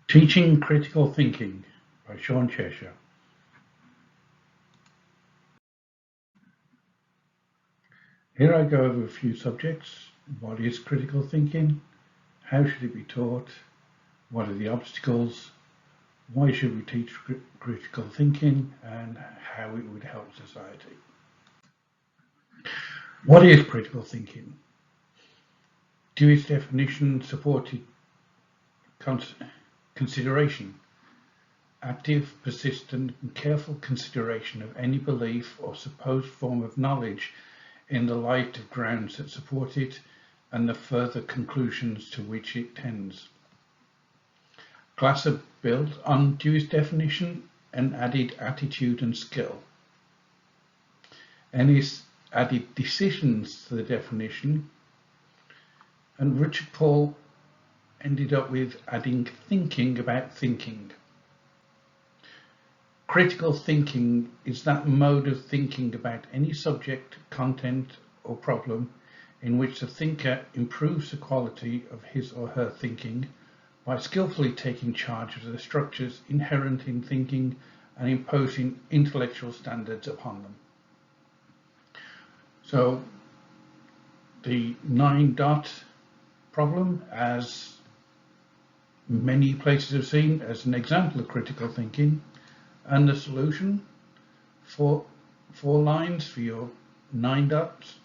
Teaching Critical Thinking by Sean Cheshire. Here I go over a few subjects. What is critical thinking? How should it be taught? What are the obstacles? Why should we teach critical thinking, and how it would help society? What is critical thinking? Dewey's definition supported consideration, active, persistent, and careful consideration of any belief or supposed form of knowledge in the light of grounds that support it and the further conclusions to which it tends. Glasser built on Dewey's definition and added attitude and skill. Ennis added decisions to the definition, and Richard Paul ended up with adding thinking about thinking. Critical thinking is that mode of thinking about any subject, content, or problem in which the thinker improves the quality of his or her thinking by skillfully taking charge of the structures inherent in thinking and imposing intellectual standards upon them. So the 9-dot problem, as many places have seen as an example of critical thinking, and the solution, four lines for your 9 dots.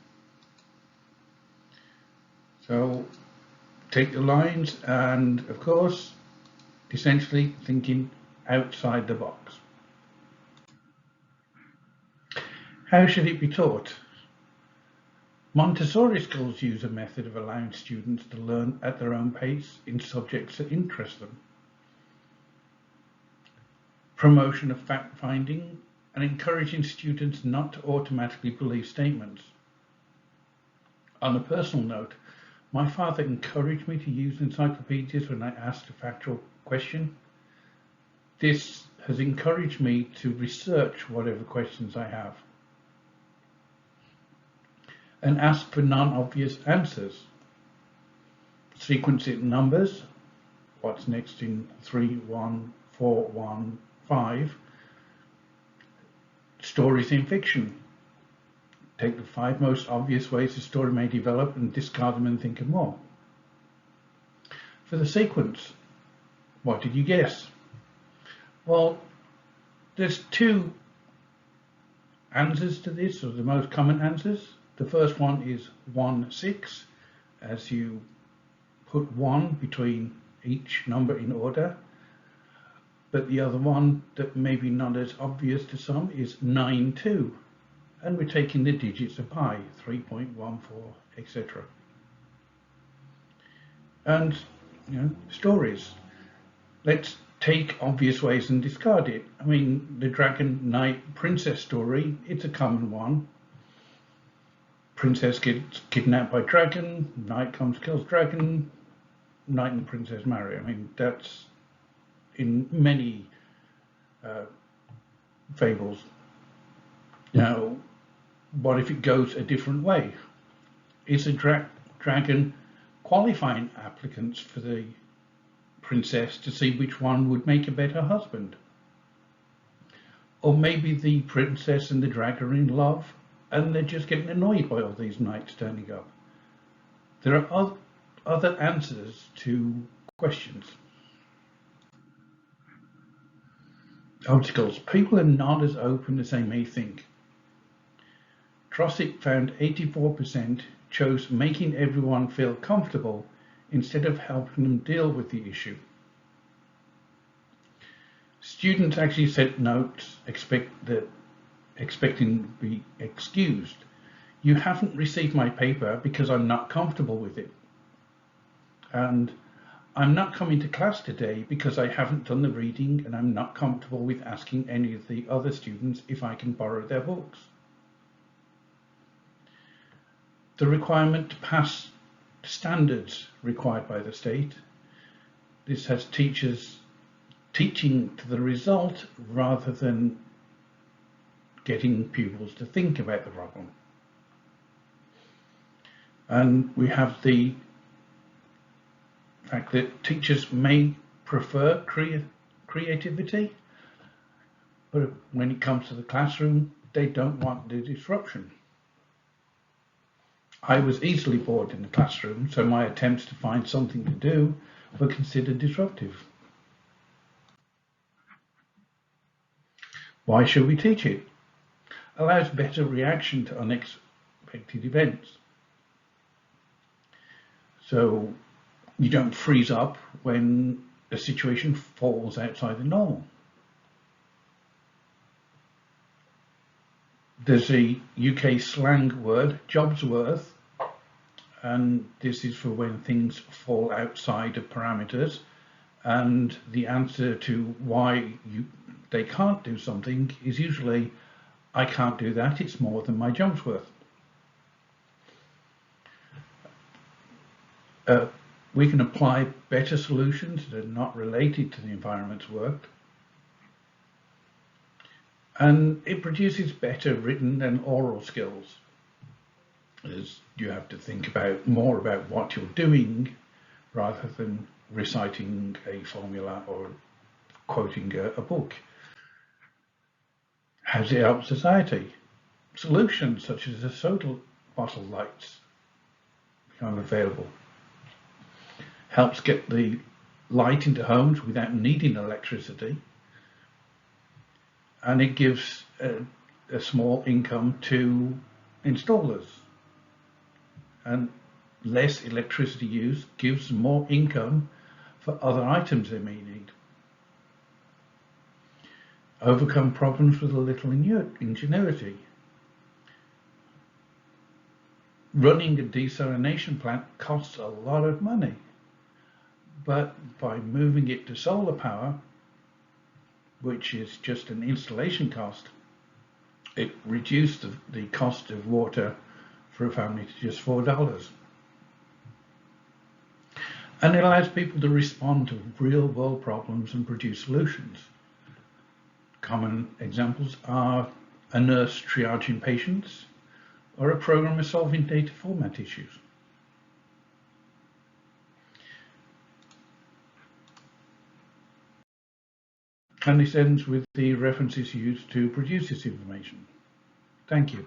So take the lines and, of course, essentially thinking outside the box. How should it be taught? Montessori schools use a method of allowing students to learn at their own pace in subjects that interest them. Promotion of fact-finding and encouraging students not to automatically believe statements. On a personal note, my father encouraged me to use encyclopedias when I asked a factual question. This has encouraged me to research whatever questions I have and ask for non-obvious answers. Sequence in numbers, what's next in 3, 1, 4, 1, 5. Stories in fiction. Take the 5 most obvious ways a story may develop and discard them and think of more. For the sequence, what did you guess? Well, there's 2 answers to this, or the most common answers. The first one is 1, 6, as you put 1 between each number in order. But the other one that may be not as obvious to some is 9, 2. And we're taking the digits of pi, 3.14, etc. And, stories. Let's take obvious ways and discard it. I mean, the Dragon Knight Princess story, it's a common one. Princess gets kidnapped by dragon, knight comes, kills dragon, knight and princess marry. I mean, that's in many fables. Now, what if it goes a different way? Is a dragon qualifying applicants for the princess to see which one would make a better husband? Or maybe the princess and the dragon are in love and they're just getting annoyed by all these knights turning up. There are other answers to questions. Obstacles. People are not as open as they may think. Trosick found 84% chose making everyone feel comfortable instead of helping them deal with the issue. Students actually sent notes expecting to be excused. You haven't received my paper because I'm not comfortable with it. And I'm not coming to class today because I haven't done the reading and I'm not comfortable with asking any of the other students if I can borrow their books. The requirement to pass standards required by the state. This has teachers teaching to the result rather than getting pupils to think about the problem. And we have the fact that teachers may prefer creativity, but when it comes to the classroom, they don't want the disruption. I was easily bored in the classroom, so my attempts to find something to do were considered disruptive. Why should we teach it? Allows better reaction to unexpected events. So you don't freeze up when a situation falls outside the normal. There's a UK slang word, jobsworth, and this is for when things fall outside of parameters, and the answer to why they can't do something is usually, I can't do that, it's more than my job's worth. We can apply better solutions that are not related to the environment's work, and it produces better written and oral skills, as you have to think more about what you're doing rather than reciting a formula or quoting a book. How does it help society? Solutions such as the soda bottle lights become available. Helps get the light into homes without needing electricity, and it gives a small income to installers, and less electricity use gives more income for other items they may need. Overcome problems with a little ingenuity. Running a desalination plant costs a lot of money, but by moving it to solar power, which is just an installation cost, it reduced the cost of water for a family to just $4. And it allows people to respond to real world problems and produce solutions. Common examples are a nurse triaging patients or a programmer solving data format issues. And this ends with the references used to produce this information. Thank you.